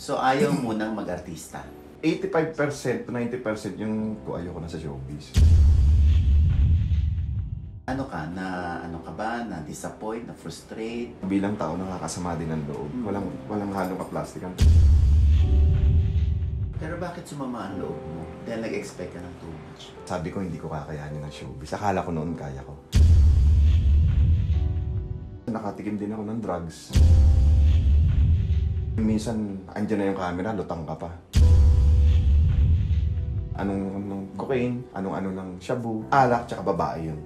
So ayaw mo nang mag-artista? 85% to 90% yung ayoko na sa showbiz. Ano ka ba? Na-disappoint, na-frustrate? Bilang tao, nakakasama din ang loob. Walang halong kaplastikan. Pero bakit sumama ang loob mo? Dahil nag-expect ka ng too much. Sabi ko, hindi ko kakayanin ng showbiz. Akala ko noon kaya ko. Nakatikim din ako ng drugs. Minsan, andyan na yung camera, lutang ka pa. Anong cocaine, anong ng shabu, alak, tsaka babae yun.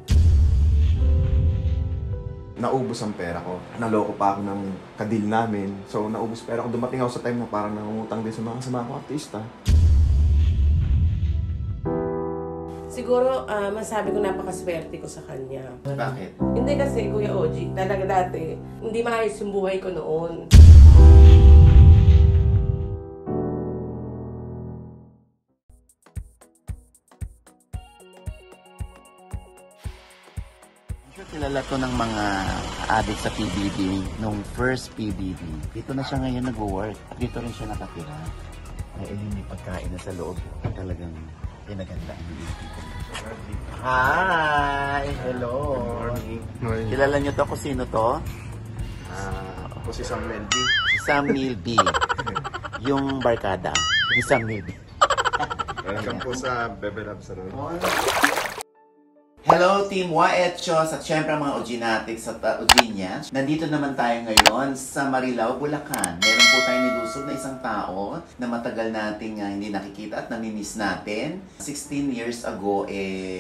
Naubos ang pera ko. Naloko pa ako ng kadil namin. So, naubos pera ko. Dumating ako sa time na parang nangungutang din sa mga kasama ko artista. Siguro, masabi ko napakaswerte ko sa kanya. Bakit? Hindi kasi, Kuya Oji, talaga dati, hindi maayos yung buhay ko noon. Kilala ko ng mga adik sa PBB, nung first PBB. Dito na siya ngayon nag-work. Dito rin siya nakatira. Ay, may pagkain na sa loob. Talagang pinagandaan ng people. Hi! Hello! Morning. Kilala niyo to kung sino to? Ako si Sam Meldy. Si Sam Milby. Yung barkada. Si Sam Milby. Welcome po sa Bebe Lab Salon. Hello Team Waetchos at syempre mga Ojinatics at Ojinya. Nandito naman tayo ngayon sa Marilao, Bulacan. Meron po tayong nilusog na isang tao na matagal nating hindi nakikita at namimiss natin. 16 years ago,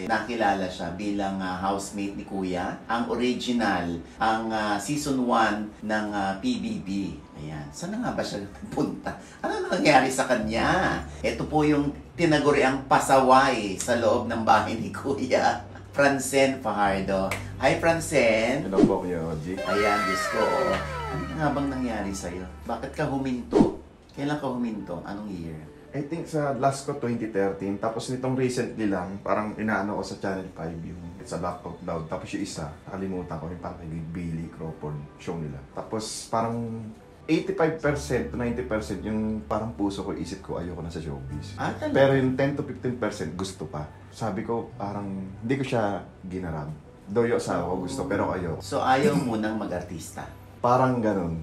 nakilala siya bilang housemate ni Kuya. Ang original, ang season 1 ng PBB. Ayan. Saan na nga ba siya punta? Ano nangyari sa kanya? Ito po yung tinaguriang pasaway sa loob ng bahay ni Kuya. Francen Fajardo. Hi, Francen! Hello po, Kuya Oji. Ayan, Diyos ko. Ano nga bang nangyari sa'yo? Bakit ka huminto? Kailan ka huminto? Anong year? I think sa last ko 2013, tapos nitong recently lang, parang inaano ko sa Channel 5 yung It's a Laugh Out Loud. Tapos yung isa, nakalimutan ko yung parang kay Billy Crawford show nila. Tapos parang 85% to 90% yung parang puso ko, isip ko, ayoko na sa showbiz. Talaga? Pero yung 10 to 15% gusto pa. Sabi ko, parang hindi ko siya ginarab. Doyo sa ako gusto, pero ayoko. So, ayaw mo nang mag-artista? Parang ganun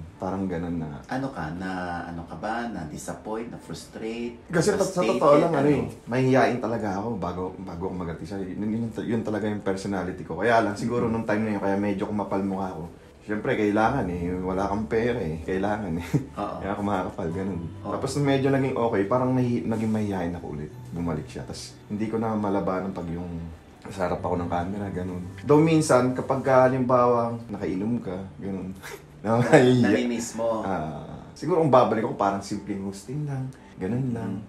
na. Ano ka ba? Na-disappoint? Na-frustrate? Kasi sa Frustrated? totoo lang, mahihiyain talaga ako bago ako mag-artista. Yun talaga yung personality ko. Kaya lang, siguro nung time na yun, kaya medyo kumapal mukha ko. Siyempre, kailangan wala kang pera Kailangan Kaya ako makakapal, ganun. Tapos nung medyo naging okay, parang naging mahihayin ako ulit. Bumalik siya. Tapos hindi ko na malabanan pag yung sarap ako ng camera, ganun. Though minsan, kapag halimbawa, nakainom ka, ganun. Namimiss mo? Siguro kung babalik ako, parang simpleng hosting lang. Ganun lang.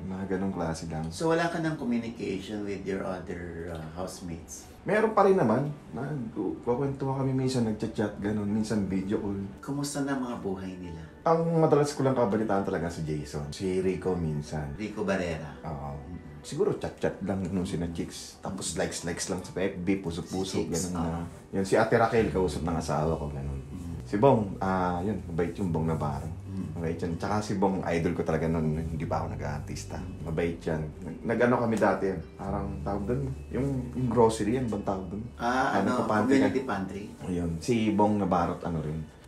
Mga ganung klase lang. So wala ka ng communication with your other housemates? Meron pa rin naman. Kukwentuhan kami minsan, nagchat-chat, ganun. Minsan video call. Kumusta na mga buhay nila? Ang madalas ko lang kabalitaan talaga si Jason. Si Rico minsan. Rico Barrera? Oo. Siguro chat-chat lang nung sina chicks. Tapos likes lang sa FB, puso-puso, ganun na. Yun, si Ate Raquel, kausap ng asawa ko, ganun. Si Bong, yun, mabait yung Bong Navarro. Mabait yan. Tsaka si Bong, idol ko talaga noon, hindi pa ako nag-artista. Mabait yan. Nag-ano kami dati, parang tawag doon, yung grocery, yan bang tawag doon? Community pantry? Ayun, si Bong Navarro,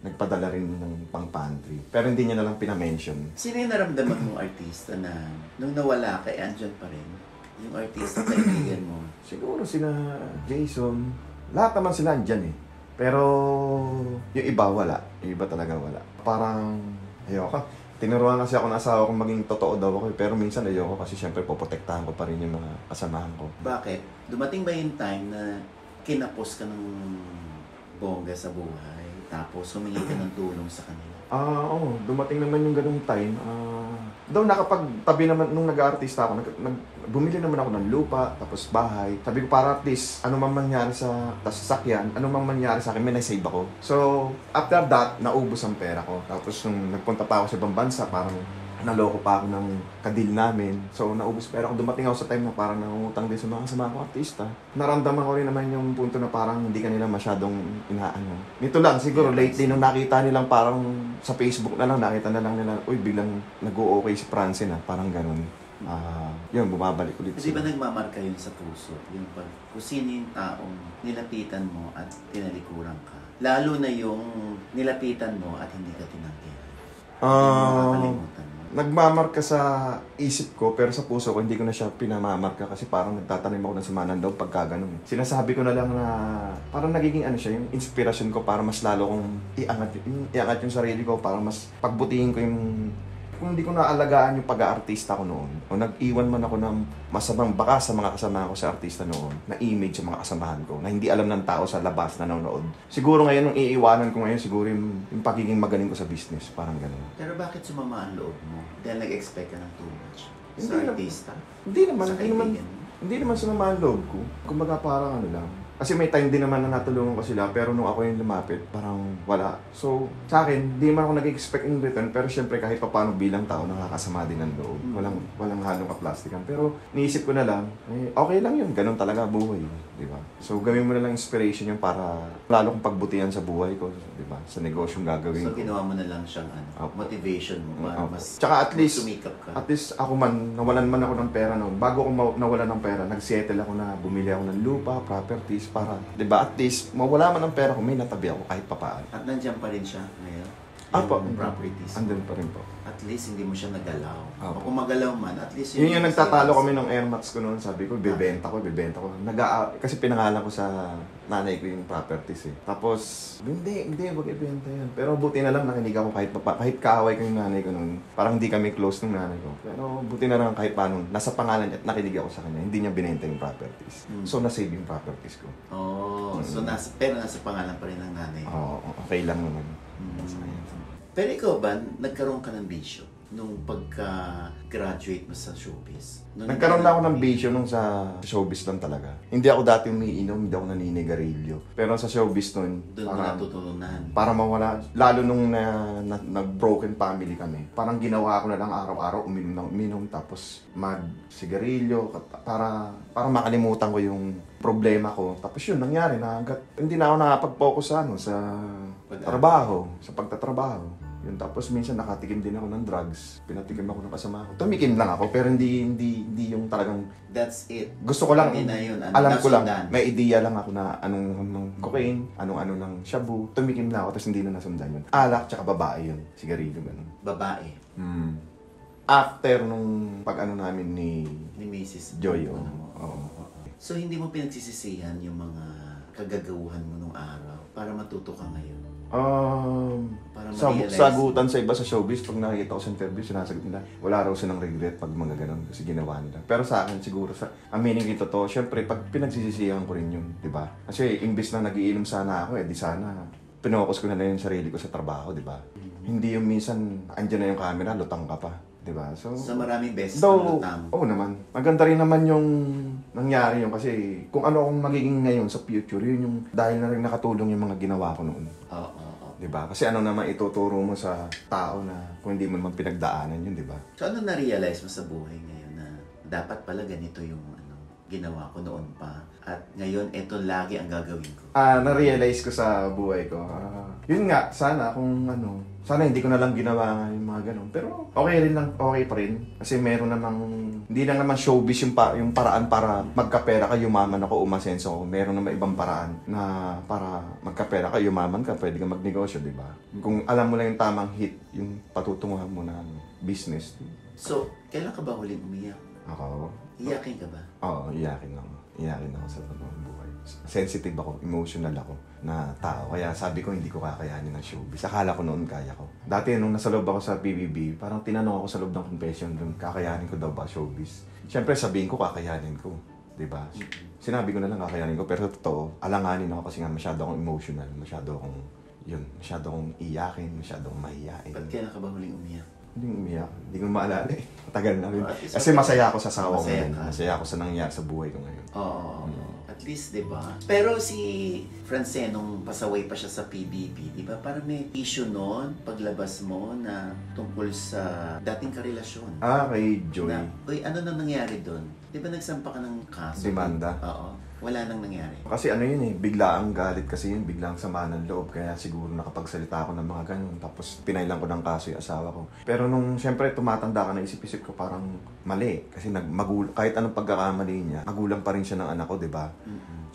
nagpadala rin ng pang-pantry. Pero hindi niya nalang pinamention. Sino yung naramdaman mong artista na nung nawala ka, andyan pa rin? Yung artista kaibigan mo? Siguro sila Jason, lahat naman sila andyan Pero yung iba wala. Yung iba talaga wala. Parang ayoko. Tinuruan kasi ako ng asawa kong maging totoo daw ako pero minsan ayoko kasi syempre poprotektahan ko pa rin yung mga kasamahan ko. Bakit? Dumating ba yung time na kinapos ka ng bongga sa buhay tapos humingi ka ng tulong sa kanila? Oo. Dumating naman yung ganung time. Daw nakapagtabi naman nung nag-aartista ako, bumili naman ako ng lupa, tapos bahay. Sabi ko para at least, ano man mangyari sa sasakyan, ano man mangyari sa akin, may na-save ako. So, after that, naubos ang pera ko. Tapos nung nagpunta pa ako sa ibang bansa, parang naloko pa ako ng kadil namin. So, naubos. Pero kung dumating ako sa time na parang nangungutang din sa mga kasama ko artista, naramdaman ko rin naman yung punto na parang hindi kanila masyadong inaano. Nito lang, siguro lately, nung nakita nilang parang sa Facebook na lang, nakita na lang nila, uy, biglang nag-o-okay si Francine na, parang ganun. Yun, bumabalik ulit Di ba nagmamarka yun sa puso? Yung pag, kung sino yung taong nilapitan mo at tinalikuran ka. Lalo na yung nilapitan mo at hindi ka tinanggihan. Nakakalimutan mo. Nagmamarka sa isip ko, pero sa puso ko, hindi ko na siya pinamamarka kasi parang nagtatanim ako ng sama ng loob pagka ganun. Sinasabi ko na lang na parang nagiging ano siya, yung inspiration ko para mas lalo kong iangat yung sarili ko, para mas pagbutihin ko yung kung hindi ko naalagaan yung pag-aartista ko noon, o nag-iwan man ako ng masamang baka sa mga kasama ko sa artista noon, na image sa mga kasamahan ko, na hindi alam ng tao sa labas na nanonood. Siguro ngayon, nung iiwanan ko ngayon, siguro yung pagiging magaling ko sa business, parang ganun. Pero bakit sumama ang loob mo? Dahil nag-expect ka ng too much? Sa Hindi artista? Hindi naman sumama ang loob ko. Kumbaga parang ano lang. Kasi may time din naman na natulungan ko sila, pero nung ako yung lumapit, parang wala. So, sa akin, di man ako nag-expect in return, pero syempre kahit paano bilang tao, nakakasama din ang loob. Walang halong kaplastikan. Pero niisip ko na lang, okay lang yun, ganun talaga buhay. Di ba? So, gawin mo na lang inspiration yung para lalo kong pagbutihan sa buhay ko, di ba? Sa negosyong gagawin ko. So, ginawa mo na lang siyang motivation mo para mas tsaka at least, sumikap ka. At least ako man, nawalan man ako ng pera noon. Bago ako nawalan ng pera, nag-settle ako na bumili ako ng lupa, properties, para, di ba, at least, mawala man ng pera ko, may natabi ako kahit papaan. At nandiyan pa rin siya ngayon? Po. Properties. Andun pa rin po. At least hindi mo siya nagalaw. Opo. O kung magalaw man, at least Yun yung nagtatalo kami ng Airmax ko noon. Sabi ko, bibenta ko. Kasi pinangalan ko sa nanay ko yung properties eh. Tapos, hindi, wag ibenta yan. Pero buti na lang nakinig ako kahit kaaway ko yung nanay ko noon. Parang hindi kami close ng nanay ko. Pero buti na lang kahit paano, nasa pangalan niya at nakinig ako sa kanya. Hindi niya binenta yung properties. So, nasave yung properties ko. So pero nasa pangalan pa rin ng nanay. Oo, okay lang naman. Pero ikaw ba, nagkaroon ka ng bisyo nung pagka-graduate mo sa showbiz? Nagkaroon na ako ng bisyo nung sa showbiz lang talaga. Hindi ako dati umiinom, hindi ako naninigarilyo. Pero sa showbiz nun, Doon mo natutunan. para mawala, lalo nung nag-broken family kami, parang ginawa ko na lang araw-araw, uminom, tapos mag-sigarilyo, para makalimutan ko yung problema ko. Tapos yun, nangyari na hanggat hindi na ako nakapag-focus sa trabaho, sa pagtatrabaho. Yun, tapos minsan nakatikim din ako ng drugs. Pinatikim ako ng kasama ko. Tumikim lang ako, pero hindi yung talagang... That's it. Gusto ko lang, Hindi na yun. alam ko lang, nasundan. may idea lang ako na anong ng cocaine, anong ng shabu. Tumikim na ako, tapos hindi na nasundan yun. Alak, tsaka babae yun. Sigarilyo, ganun. Babae. After nung pag-ano namin ni Mrs. Joy, Oo. So, hindi mo pinagsisisihan yung mga kagagawuhan mo nung araw para matuto ka ngayon? Para ma-realize. Sagutan sa iba sa showbiz, pag nakikita ko sa interview, sinasagot nila, wala raw silang regret pag mga ganun kasi ginawa nila. Pero sa akin, siguro, aminin ko to, syempre, pag pinagsisisihan ko rin yun, di ba? Kasi imbis na nagiinom sana ako, di sana, pinokus ko na lang yung sarili ko sa trabaho, di ba? Hindi yung minsan, andyan na yung camera, lutang ka pa. Diba? So, sa maraming beses though, lutang. Oo naman. Maganda rin naman yung nangyari yun kasi kung ano akong magiging ngayon sa future, yun yung dahil na rin nakatulong yung mga ginawa ko noon. Oo. Diba? Kasi ano naman ituturo mo sa tao na kung hindi mo naman pinagdaanan yun, diba? So, ano na-realize mo sa buhay ngayon na dapat pala ganito yung ginawa ko noon pa at ngayon ito lagi ang gagawin ko? Na-realize ko sa buhay ko. Yun nga, sana sana hindi ko na lang ginawa yung mga ganun. Pero okay pa rin. Kasi meron namang, hindi lang naman showbiz yung paraan para magkapera ka, yumaman ako, umasenso ako. Meron naman ibang paraan na para magkapera ka, yumaman ka, pwede ka magnegosyo, di ba? Kung alam mo lang yung tamang hit, yung patutunguhan mo na business. So, kailan ka ba huling umiyak? Ako? Iyakin ka ba? Oo, iyakin ako. Iyakin ako sa buhay. Sensitive ako, emotional ako na tao. Kaya sabi ko, hindi ko kakayanin ng showbiz. Akala ko noon kaya ko. Dati nung nasa loob ako sa PBB, parang tinanong ako sa loob ng confession room, kakayanin ko daw ba showbiz? Siyempre sabihin ko, kakayanin ko. Diba? Sinabi ko na lang kakayanin ko, pero totoo, alanganin ako kasi nga masyado akong emotional, masyado akong iyakin, masyado akong mahiyain. Ba't kailan ka ba huling umiyak? Hindi umiyak. Hindi ko maalala eh. Matagal na rin. At least Kasi masaya ako sa asawa ko masaya ngayon. ka. Masaya ako sa nangyari sa buhay ko ngayon. Oo. At At least, di ba? Pero si Francine, nung pasaway pa siya sa PBB, di ba? Parang may issue noon, paglabas mo na tungkol sa dating karelasyon. Kay Joy. Na, uy, ano na nangyari doon? Di ba nagsampa ka ng kaso? Demanda? Oo. Wala nang nangyari. Kasi ano yun biglaang galit kasi yun, biglaang sama ng loob. Kaya siguro nakapagsalita ako ng mga ganun. Tapos pinailan ko ng kaso yung asawa ko. Pero nung siyempre tumatanda ka na, isip-isip ko parang mali. Kasi kahit anong pagkakamali niya, magulang pa rin siya ng anak ko, di ba?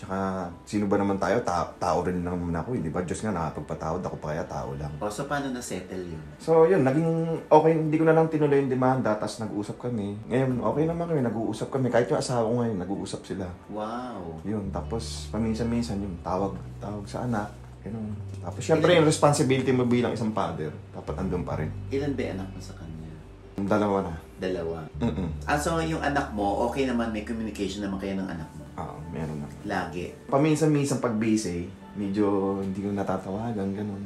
Tsaka sino ba naman tayo? Tao rin naman ako, di ba? Diyos nga nakapagpatawad, ako pa kaya tao lang. O, so paano na-settle yun? So yun, naging okay, hindi ko na lang tinuloy yung demanda, tapos nag-uusap kami. Ngayon, okay naman kami, nag-uusap kami. Kahit yung asawa ko ngayon, nag-uusap sila. Wow. Yun, tapos paminsan-minsan yung tawag sa anak. Ganun. Tapos syempre yung responsibility mo bilang isang father, dapat andun pa rin. Ilan ba yung anak mo sa kanya? Dalawa na. Dalawa. Mm-mm. So yung anak mo, okay naman, may communication naman kayo ng anak mo? Oo, meron na. Lagi? Paminsan-minsan pag busy, medyo hindi ko natatawagan, ganun.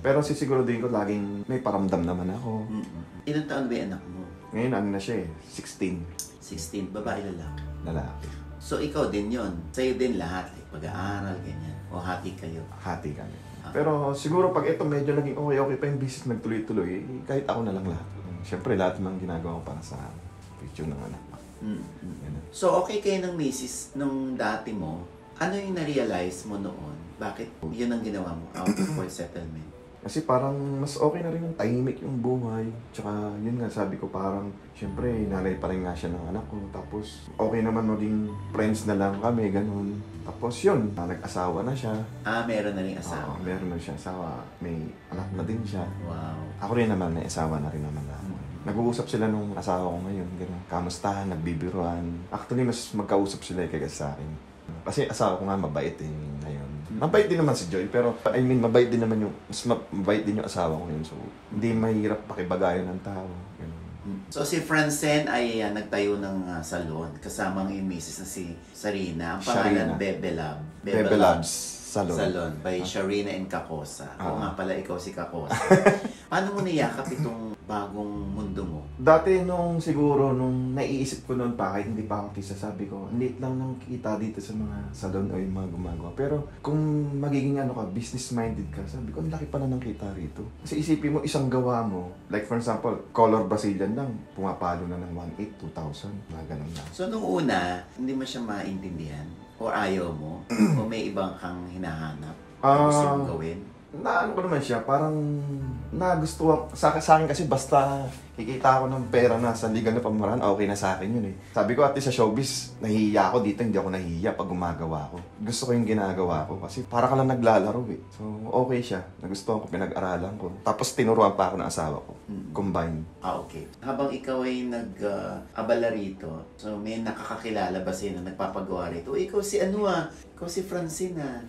Pero sisiguro din ko laging may paramdam naman ako. Ilang taon ba yung anak mo? Ngayon ano na siya 16. 16, babae, lalaki. Lalaki. So ikaw din yon, sa'yo din lahat, pag-aaral, ganyan. O hati kayo. Hati kami. Pero siguro pag ito medyo naging okay pa yung business nagtuloy-tuloy, kahit ako na lang lahat. Siyempre lahat ng ginagawa ko para sa future ng anak. Ganun. So okay kayo ng misis nung dati mo, ano yung na-realize mo noon? Bakit yun ang ginawa mo out for settlement? Kasi parang mas okay na rin yung tahimik yung buhay. Tsaka yun nga, sabi ko parang, syempre, nanay pa rin nga siya ng anak ko. Tapos okay naman maging friends na lang kami, ganun. Tapos yun, nag-asawa na siya. Meron na rin asawa. Oo, meron na siya asawa. May anak na din siya. Wow. Ako rin naman, may asawa na rin naman ako. Nag-uusap sila nung asawa ko ngayon, ganun. Kamustahan, nagbibiruan. Actually, mas magkausap sila kaysa sa akin. Kasi asawa ko nga mabait ngayon. Mabait din naman si Joy, pero I mean, mabait din naman mabait din yung asawa ko ngayon. So, hindi mahirap pakibagayan ng tao. Ganun. So si Francine ay nagtayo ng salon kasama ang misis na si Sarina. Ang pangalan, Sharina. Bebe Lab. Bebe Labs Salon. By Sharina and Kakosa. Oo nga pala, ikaw si Kakosa. Paano mo niyakap itong bagong mundo mo? Dati siguro nung naiisip ko noon pa, kahit hindi pa ako kisa, sabi ko, hindi lang nang kita dito sa mga salon o yung mga gumagawa. Pero kung magiging business-minded ka, sabi ko, ang laki pala ng kita rito. Kasi isipin mo, isang gawa mo, like for example, color Brazilian lang, pumapalo na ng 1,800, 2,000, mga ganun lang. So nung una, hindi mo siya maintindihan? O ayaw mo? O may ibang kang hinahanap? Gusto mong gawin? Ano ko naman siya, parang nagustuhan sa akin kasi basta kikita ako ng pera na sa legal na pamamaraan, okay na sa akin yun eh. Sabi ko, at least sa showbiz, nahihiya ako dito, hindi ako nahihiya pag gumagawa ko. Gusto ko yung ginagawa ko kasi para ka lang naglalaro eh. So, okay siya. Nagustuhan ko, pinag-aralan ko. Tapos tinuruan pa ako ng asawa ko. Combine. Okay. Habang ikaw ay nag-abala rito, so may nakakakilala ba sa'yo na nagpapagawa rito? Ikaw si ikaw si Francine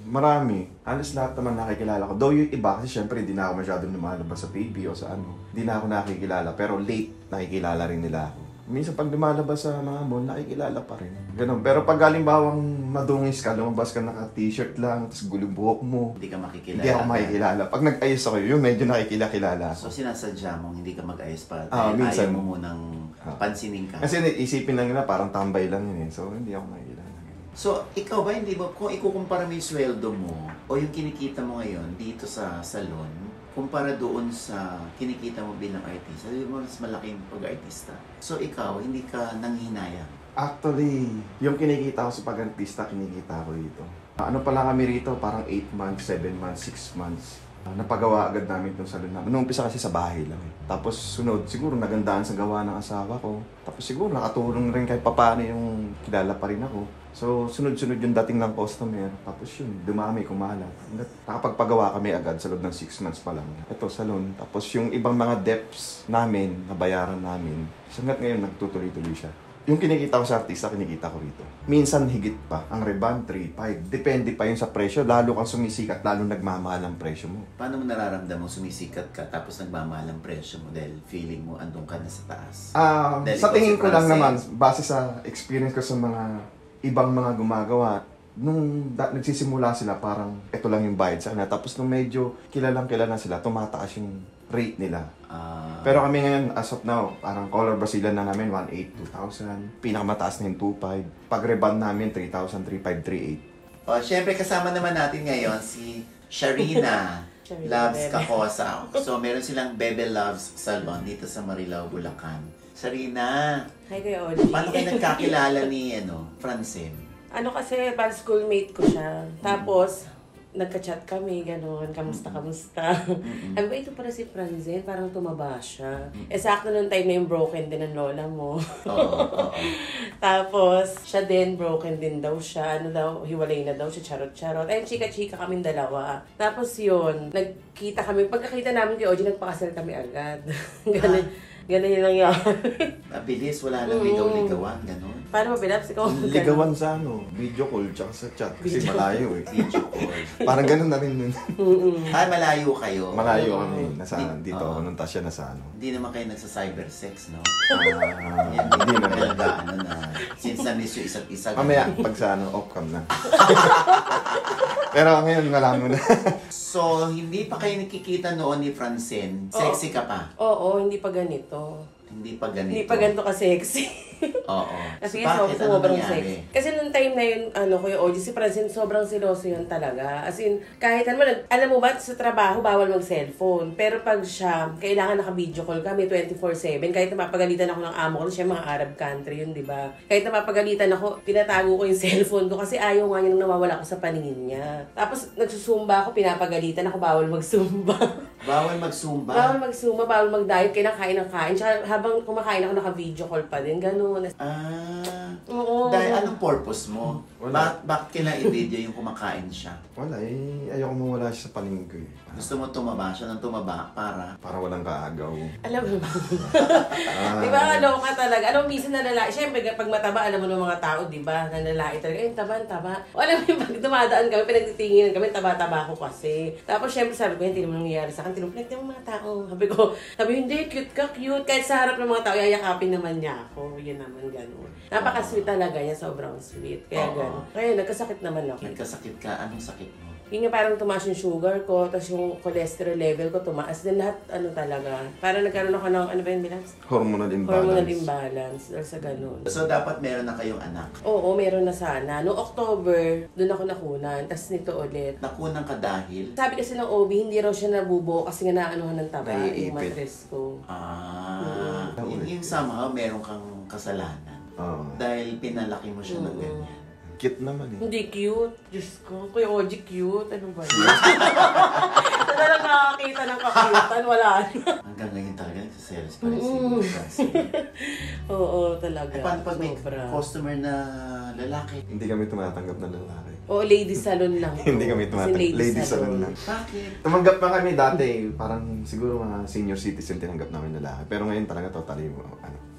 Marami. Halos lahat naman nakikilala ko. Though yung iba, kasi syempre hindi na ako masyadong lumalabas sa PB o sa Hindi na ako nakikilala. Pero late, nakikilala rin nila ako. Minsan pag lumalabas sa mga mall, nakikilala pa rin. Ganun. Pero pag galing bawang madungis ka, lumabas ka naka-t-shirt lang, tapos gulong buhok mo, hindi ka makikilala. hindi ako makikilala. Pag nag-ayos ako, yun medyo nakikilala ako. So sinasadya mong hindi ka mag-ayos para minsan. ayaw mo munang pansinin ka. Kasi isipin lang nila, parang tambay lang yun eh. So hindi ako makikilala. So, ikaw ba, hindi ba, kung ikukumpara mo yung sweldo mo o yung kinikita mo ngayon dito sa salon, kumpara doon sa kinikita mo bilang artista, di ba mas malaking pag-artista? So, ikaw, hindi ka nanghihinayang? Actually, yung kinikita ko sa pag-artista, kinikita ko dito. Ano pa lang kami rito, parang 8 months, 7 months, 6 months. Napagawa agad namin itong salon namin. Nung umpisa kasi sa bahay lang eh. Tapos sunod, siguro nagandaan sa gawa ng asawa ko. Tapos siguro nakatulong rin kahit papaano yung kilala pa rin ako. So sunod-sunod yung dating ng customer. Tapos yun, dumami, kumalat. Nakapagpagawa kami agad sa loob ng 6 months pa lang. Ito, salon. Tapos yung ibang mga debts namin, nabayaran namin. Hanggat ngayon, nagtutuloy-tuloy siya. Yung kinikita ko sa artista, kinikita ko rito. Minsan higit pa. Ang Reban, 3,500. Depende pa yun sa presyo. Lalo kang sumisikat, lalo nagmamahal ang presyo mo. Paano mo nararamdaman sumisikat ka tapos nagmamahal ang presyo mo dahil feeling mo andun ka na sa taas? Sa tingin ko lang naman, base sa experience ko sa mga ibang mga gumagawa, nung nagsisimula sila, parang ito lang yung bayad sa kanila. Tapos nung medyo kilalang-kilala sila, tumataas yung rate nila. Ah, Pero kami ngayon, as of now, parang color Brazilian na namin, 1.8, 2,000. Pinakamataas na yung 2.5. Pag reband namin, 3,000, 3.5, 3.8. syempre kasama naman natin ngayon si Sharina Sharina Loves Bebe. Kakosa. So, meron silang Bebe Loves Salon dito sa Marilao, Bulacan. Sharina, Hi, Kuya Oli. paano kayo nagkakilala ni Francine? Ano kasi, parang schoolmate ko siya. Tapos, nagka-chat kami, gano'n, kamusta. Sabi ko, ito pala si Franzen, parang tumaba siya. Sakto nung time na yung broken din ng lola mo. Oo. Tapos, siya din, broken din daw siya. Ano daw, hiwalay na daw siya, charot-charot. Ayun, chika-chika kaming dalawa. Tapos yun, nagkita kami. Pagkakita namin kay Oji, nagpakasal kami agad. Ganun yung nangyari. Mabilis, wala nang ligaw-ligawan, gano'n. Paano mabilis? Ikaw, Ligawan sa video call, tsaka sa chat. Kasi malayo eh. Video call. Parang ganun na rin yun. Ay, malayo kayo. Malayo kami. Dito ako, nung tas siya nasa Hindi naman kayo nagsa-cybersex, no? Ah, Yan, hindi hindi naman. talaga, since na-miss yung isa't isa. Mamaya, pag sa off cam na. Pero ngayon, wala mo na. So, hindi pa kayo nakikita noon ni Francine. Sexy ka pa. Oo, hindi pa ganito. Hindi pa ganito. Hindi pa ganito ka-sexy. Oo. Kasi So, bakit? Ano sobrang nangyari? sexy. Kasi nung time na yun, Kuya Oji, si Francine, sobrang siloso yun talaga. As in, kahit alam mo ba, sa trabaho, bawal mag-cellphone. Pero pag siya, kailangan naka-video call kami 24/7. Kahit napapagalitan ako ng amo ko, siya mga Arab country yun, di ba? Kahit napapagalitan ako, tinatago ko yung cellphone ko kasi ayaw nga niya nang nawawala ko sa paningin niya. Tapos, nagsusumba ako, pinapagalitan ako, bawal mag-zumba. Bawal mag-zumba. Bawal mag-zumba, bawal mag-diet, kinakain ng kain. Tsaka habang kumakain ako, naka-video call pa din, ganun. Oo. Dahil anong purpose mo? Wala. Bakit kailangan i-video yung kumakain siya? Wala eh. Ayoko mawala siya sa paningin ko eh. Gusto mo tumaba siya ng tumaba para... Para walang kaagaw. Alam mo ba? Di ba, ka talaga. Anong minsan na lalaki? Siyempre, pag mataba, alam mo ng mga tao, di ba? Na lalaki talaga, taba. O alam mo, pag dumadaan kami, pinagtitingin kami, taba-taba ko kasi. Tapos, siyempre, sabi ko, hindi naman nangyayari sa akin. Tinumplek ng mga tao. Sabi, hindi, cute ka, cute. Kahit sa harap ng mga tao, yayakapin naman niya ako. Yun naman, gano'n. Napaka-sweet talaga niya, sobrang sweet. Kaya gano'n. Kaya nagkasakit naman ako. Nagkasakit ka, anong sakit mo? Yun nga parang tumaas yung sugar ko, tapos yung cholesterol level ko tumaas. Then lahat, talaga. Parang nagkaroon ako ng, ano ba yung bilans? Hormonal imbalance. Hormonal imbalance. Dahil sa ganun. So, dapat meron na kayong anak. Oo, meron na sana. Noong October, doon ako nakunan. Tapos nito ulit. Nakunang ka dahil... Sabi kasi ng OB, hindi raw siya nabubo kasi nga naanuhan ng taba Naiipit. yung mattress ko. Yung somehow meron kang kasalanan. Oo. Dahil pinalaki mo siya ng ganyan. Cute naman eh. Hindi cute. Diyos ko. Kuya Oji, cute. Ano ba yun? Talagang nakakita ng kakutan. Wala na. Hanggang ngayon talaga nagsiselos pa rin si Francine. Oo, talaga. Paano pag may Sobra. customer na lalaki? Hindi kami tumatanggap ng lalaki. Oo, ladies salon lang. Hindi kami Kasi tumatanggap. Ladies salon lang. Bakit? Tumanggap na kami dati, parang siguro mga senior citizen tinanggap namin lalaki. Pero ngayon talaga totally,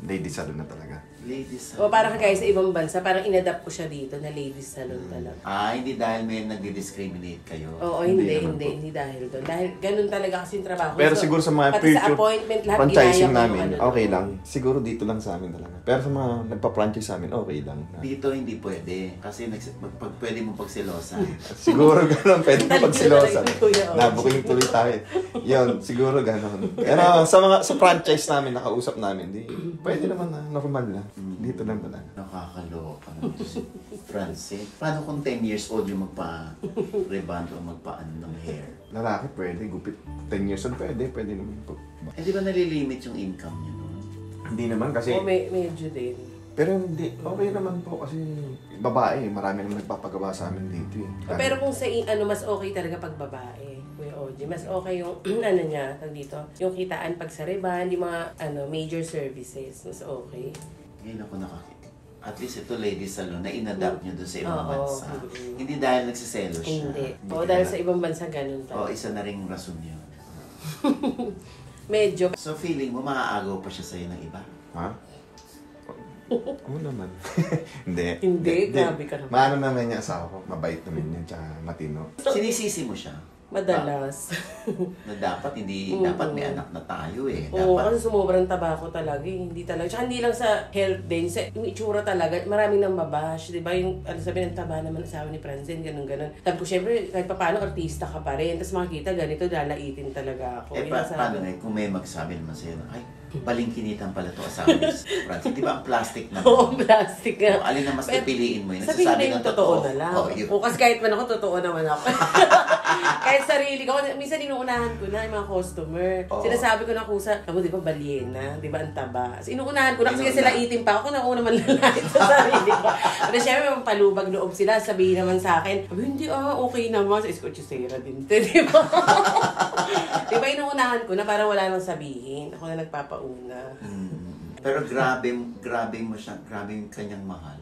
ladies salon na talaga. Ladies O parang kagaya sa ibang bansa, parang inadapt ko siya dito na ladies salon talaga. hindi dahil may nagdi-discriminate kayo. Oo, Hindi hindi dahil doon. Dahil ganun talaga kasi yung trabaho. Pero So, siguro sa mga pati sa future appointment, lahat franchising ginaya ko yung namin, ano, okay lang. Siguro dito lang sa amin talaga. Pero sa mga nagpa-franchise sa amin, okay lang. Dito hindi pwede. Kasi pwede mo pagsilosan. Siguro gano'n, pwede mo pagsilosan. Talaga, Kuya Oji. Nabuking tuloy tayo. Yun, siguro gano'n. Pero sa franchise namin, nakausap namin, pwede naman na, normal na. Dito lang talaga. Nakakaloka naman to si Francine. Paano kung 10 years old yung magpa-reband o magpa-ano ng hair? Lalaki pwede, gupit. 10 years old pwede naman po. Di ba nalilimit yung income niyo noon? Hindi naman kasi, Oo, medyo din. pero hindi, okay naman po kasi babae, marami naman nagpapagawa sa amin dito eh. Pero kung sa mas okay talaga pag babae. Kuya Oji, mas okay yung niya, dito, yung kitaan pag sa reban, yung mga major services, mas okay. Ngayon ako nakakita. At least ito ladies salon na inadapt nyo doon sa ibang Oo. bansa. Hindi dahil nagsiselos siya. Hindi. O dahil sa ibang bansa ganun talaga. isa na ring rason yun. Medyo. So feeling mo maaagaw pa siya sa'yo ng iba? Ha? Oo naman. Hindi. Hindi, grabe ka naman. Maano naman niya asawa ko, mabait naman niya, tsaka matino. Sinisisi mo siya? Madalas. Na dapat dapat may anak na tayo eh. Oo, Dapat kasi sumobrang taba ko talaga eh. Hindi talaga. Tsaka hindi lang sa health din, sa yung itsura talaga, maraming nang mabash. Diba yung, sabi ng taba naman asawa ni Francine, ganun-ganun. Sabi ko, syempre, kahit paano, artista ka pa rin. Tapos makikita, ganito, lalaitin talaga ako. paano eh, kung may magsabi naman sa'yo, ay, balingkinitan pala to asawa ni Francine. Di ba ang plastic na? Oo, plastic nga. Alin na mas pipiliin mo yun? Sabihin na Nagsasabi yung ng totoo na lang. yun. O, kasi kahit man ako, totoo naman ako. Kahit sarili ko, minsan inuunahan ko na yung mga customer. Oo. Sinasabi ko na kusa, ako di ba balyena? Di ba ang taba? As inuunahan ko na kasi Inuuna. sila itim pa ako, nauna man lalait sa sarili ko. Pero syempre, may palubag loob sila, sabihin naman sa akin, hindi okay naman. Sa Escochisera din. Di ba? Di ba inuunahan ko na para wala nang sabihin. Ako na nagpapauna. Pero grabe mo siya, grabe yung kanyang mahal.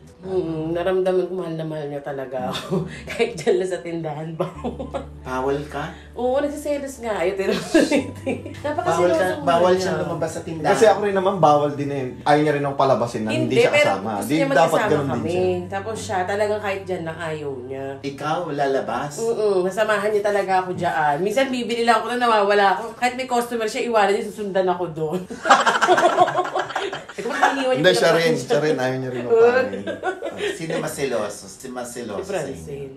Naramdaman ko mahal na mahal niya talaga ako. Kahit dyan lang sa tindahan ba? Bawal ka? Oo, nagsiselos nga. Ayaw, Bawal siyang lumabas sa tindahan. Kasi ako rin naman, bawal din eh. Ayaw niya rin akong palabasin na hindi siya kasama. Hindi, Di, pero dapat magkasama ganun din kami. siya. Tapos siya, talagang kahit dyan lang ayaw niya. Ikaw, lalabas? Nasamahan niya talaga ako dyan. Minsan bibili lang ako na nawawala ako. Kahit may customer siya, iwanan niya, susundan ako doon. Hindi, siya rin. Ayaw niya rin magpapain. Sino mas seloso? Si mas seloso Si sa inyo? Francine.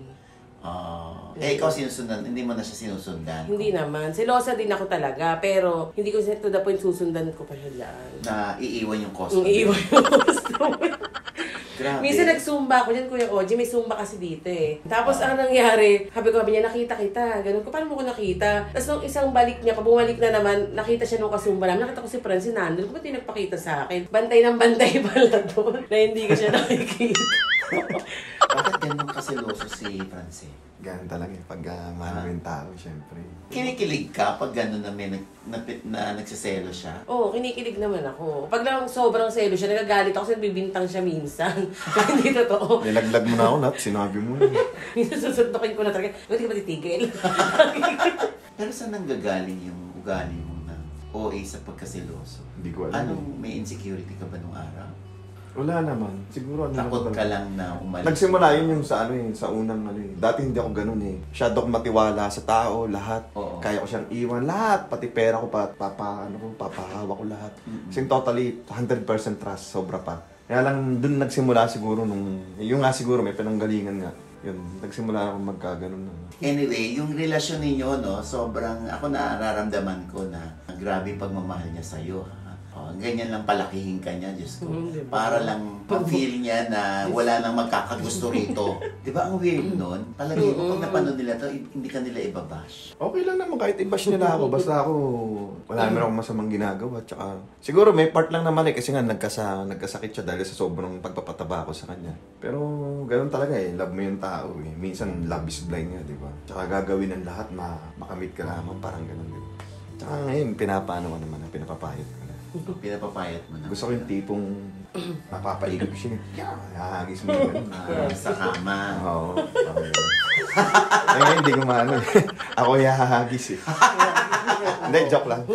Ikaw sinusundan, hindi mo na siya sinusundan? Hindi naman. Selosa din ako talaga. Pero hindi ko to the point susundan ko pa siya dyan. Na iiwan yung customer? Iiwan yung customer. Grabe. Minsan nag-zumba ako dyan, Kuya Oji. May zumba kasi dito eh. Tapos ang nangyari, sabi niya, nakita kita. Ganun ko, paano mo ko nakita? Tapos nung isang balik niya, pag bumalik na naman, nakita siya nung kasumba namin. Nakita ko si Francine nandun. Ko ba't di nagpakita sa akin? Bantay ng bantay pala doon. Na hindi ko siya nakikita. Bakit ganun kaseloso si Francine? Ganun talaga eh. Pag mahal mo yung tao, syempre. Kinikilig ka pag gano'n na may nagsiselo siya? Oo, kinikilig naman ako. Pag lang sobrang selo siya, nagagalit ako kasi bibintang siya minsan. Hindi totoo. Nilaglag mo na ako lahat, sinabi mo na. Minsan susuntokin ko na talaga, hindi ka ba titigil? Pero saan nanggagaling yung ugali mo na OA sa pagkaseloso? Hindi ko alam. Anong may insecurity ka ba nung araw? Wala naman. Siguro Takot ka lang na umalis? Nagsimula yun yung sa sa unang Dati hindi ako ganun eh. Masyado akong matiwala sa tao, lahat. Oo. Kaya ko siyang iwan, lahat. Pati pera ko, papahawa ko lahat. Kasi totally 100% trust, sobra pa. Kaya lang dun nagsimula siguro yung nga siguro may pinanggalingan nga. Yun, nagsimula ako magkaganon na. Anyway, yung relasyon ninyo, no, sobrang, ako nararamdaman ko na grabe pagmamahal niya sa'yo, ha? Ganyan lang palakihin ka niya, Diyos ko. Diba? Para lang ma-feel niya na wala nang magkakagusto rito. Di ba ang weird nun? Palagi mo, pag napanood nila to, hindi ka nila ibabash. Okay lang naman kahit i-bash nila ako. Basta ako, wala naman akong masamang ginagawa. Tsaka, siguro may part lang naman eh. Kasi nga nagkasakit siya dahil sa sobrang pagpapataba ko sa kanya. Pero ganoon talaga eh. Love mo yung tao eh. Minsan love is blind nga, di ba? Tsaka gagawin ng lahat makamit ka naman. Parang gano'n, di ba? Tsaka ngayon, pinapaano ko naman. Pinapapayat ko na. Pinapapayat mo na. Gusto ko yung tipong napapaigip siya. Hahagis mo yun. Sa kama. Oo. Ngayon, hindi ko maano. Ako yung hahagis eh. Hindi, joke lang.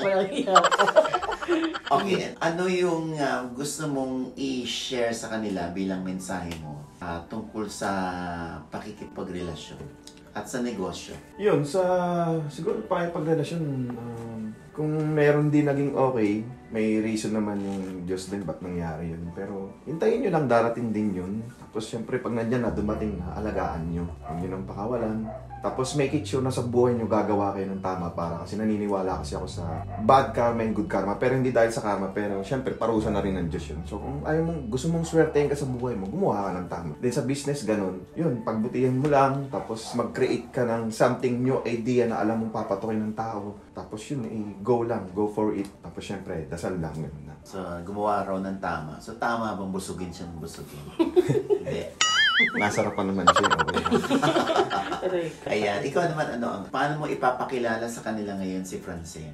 Walang hiya ko. Okay, ano yung gusto mong i-share sa kanila bilang mensahe mo tungkol sa pakikipagrelasyon at sa negosyo? Yun, siguro pakipagrelasyon, kung meron din naging okay, may reason naman yung Diyos din ba't nangyari yun. Pero hintayin nyo lang, darating din yun. Tapos syempre pag nandyan na, dumating na, alagaan nyo. Huwag nyo nang pakawalan. Tapos make it sure na sa buhay nyo gagawa kayo ng tama para kasi naniniwala kasi ako sa bad karma and good karma. Pero hindi dahil sa karma, pero syempre parusa na rin ng Diyos yun. So kung gusto mong swertein ka sa buhay mo, gumawa ka ng tama. Then sa business, ganun. Yun, pagbutihan mo lang, tapos mag-create ka ng something new idea na alam mong papatukin ng tao. Tapos yun, go lang, go for it. Tapos syempre, dasal lang, ganun na. So, gumawa raw ng tama. So, tama bang busugin siyang busugin? Hindi. Nasarapan naman siya. Okay. Ayan, ikaw naman, paano mo ipapakilala sa kanila ngayon si Francine?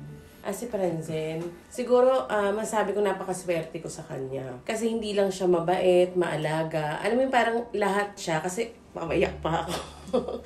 Si Francine, siguro masabi ko napakaswerte ko sa kanya. Kasi hindi lang siya mabait, maalaga. Alam mo yung parang lahat siya kasi mamayak pa ako.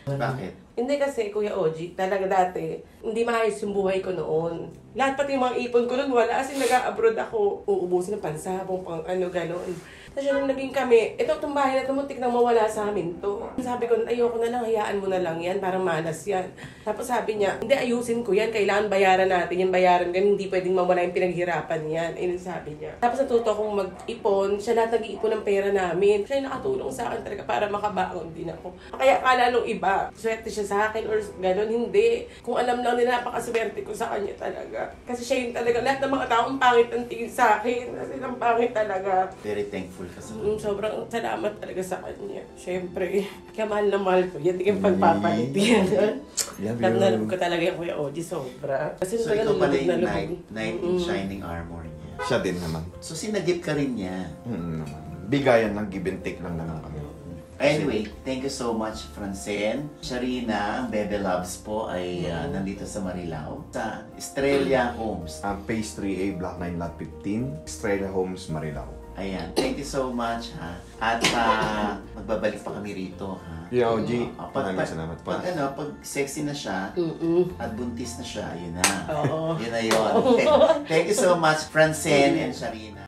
Bakit? Hindi kasi, Kuya Oji, talaga dati, hindi maayos yung buhay ko noon. Lahat pati yung mga ipon ko noon, wala. Kasi nag-abroad ako, uubusin ng pansabong, pang ano, gano'n. Kasi nung naging kami, itong bahay na tumuntik nang mawala sa amin to. Sabi ko, ayoko na lang, hayaan mo na lang yan, parang malas yan. Tapos sabi niya, hindi, ayusin ko yan, kailangan bayaran natin yan, bayaran ganun, hindi pwedeng mawala yung pinaghirapan yan. Ayun sabi niya. Tapos natuto akong mag-ipon, siya lahat nag-iipon ng pera namin. Siya yung nakatulong sa akin talaga para makabaon din ako. Kaya akala nung iba, swerte siya sa akin or gano'n, hindi. Kung alam lang nila, napakaswerte ko sa kanya talaga. Kasi siya yung talaga, lahat ng mga taong pangit ang tingin sa akin. Kasi ang pangit talaga. Very thankful ka sa Sobrang salamat talaga sa kanya. Siyempre, kaya mahal na mahal ko. Yan yung pagpapalit yan. Love Love na you. love ko talaga yung Kuya Oji, sobra. Kasi So ikaw pala yung knight in shining armor niya. Siya din naman. So sinagip ka rin niya. Naman. Bigayan ng give and take lang naman kami. Anyway, thank you so much, Francine. Sharina, ang Bebe Loves po ay nandito sa Marilao. Sa Estrella Homes. Phase 3A, Block 9, Lot 15, Estrella Homes, Marilao. Ayan, thank you so much ha. At magbabalik pa kami rito ha. Yo, G, Pag salamat pa. pag sexy na siya at buntis na siya, yun na. Oo. Yun na yun. Thank you so much, Francine and Sharina.